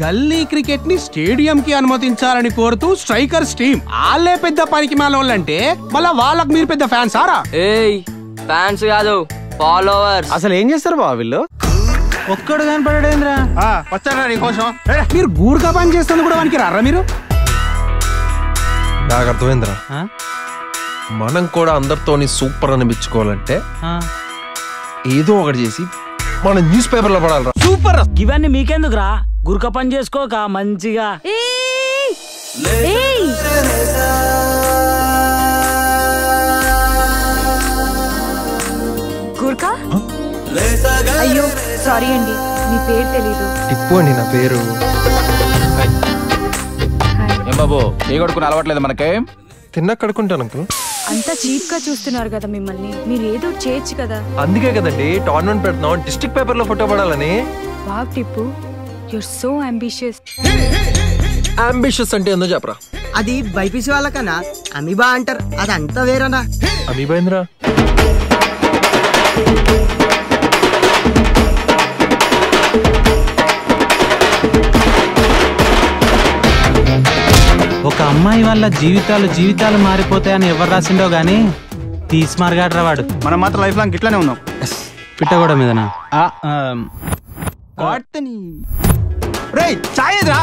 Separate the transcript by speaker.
Speaker 1: గల్లీ క్రికెట్ ని స్టేడియం కి అనుమతించాలని కోరుతూ స్ట్రైకర్స్ టీం. వాళ్ళే పెద్ద పనికి మాలోళ్ళంటే మళ్ళా వాళ్ళకి మీరు పెద్ద ఫ్యాన్స్ ఆరా?
Speaker 2: ఏయ్ ఫ్యాన్స్ కాదు, ఫాలోవర్స్.
Speaker 3: అసలు ఏం చేస్తారు బావ వీళ్ళు?
Speaker 4: ఒక్కడు కనపడేంద్రా
Speaker 1: వచ్చారా నీకోసం? మీరు గూర్ఖా పని చేస్తుంది కూడా వానికి రారా మీరు?
Speaker 5: నాకు అర్థమైందిరా, మనం కూడా అందరితోని సూపర్ అనిపించుకోవాలంటే ఏదో ఒకటి చేసి మన న్యూస్ పేపర్ లో పడాలరా.
Speaker 4: సూపర్. ఇవన్నీ మీకెందుకురా, గుర్క పని చేసుకోక మంచిగా.
Speaker 6: గుర్కా? అయ్యో సారీ అండి, మీ పేరు తెలీదు.
Speaker 5: టిప్పు అండి నా పేరు.
Speaker 7: ఏం బాబు టీ కొడుకుని అలవాట్లేదు మనకే?
Speaker 5: తిన్నా కడుకుంటాను అంకుల్.
Speaker 6: అంతా చీప్ గా చూస్తున్నారు కదా మిమ్మల్ని, మీరు ఏదో చేయొచ్చు కదా.
Speaker 5: అందుకే కదండి టోర్నమెంట్ పెడుతున్నాం, డిస్ట్రిక్ట్ పేపర్ లో ఫోటో పడాలని.
Speaker 6: Wow Tipu, you're so ambitious.
Speaker 5: Ambitious అంటే ఏందో చెప్పరా?
Speaker 8: అది బైపీసీ వాళ్ళకన్నా అమీబా అంటారు, అదంతా వేరనా?
Speaker 5: అమీబా ఏంద్రా?
Speaker 4: ఒక అమ్మాయి వల్ల జీవితాలు మారిపోతాయని ఎవరు రాసిండో గానీ తీస్మార్గాడ్రా వాడు.
Speaker 3: మనం మాత్రం లైఫ్ లాంగ్ ఇట్లానే ఉన్నాం.
Speaker 4: పిట్ట కూడా మీదనా?
Speaker 3: రేయ్ చాయ్ ఎదురా.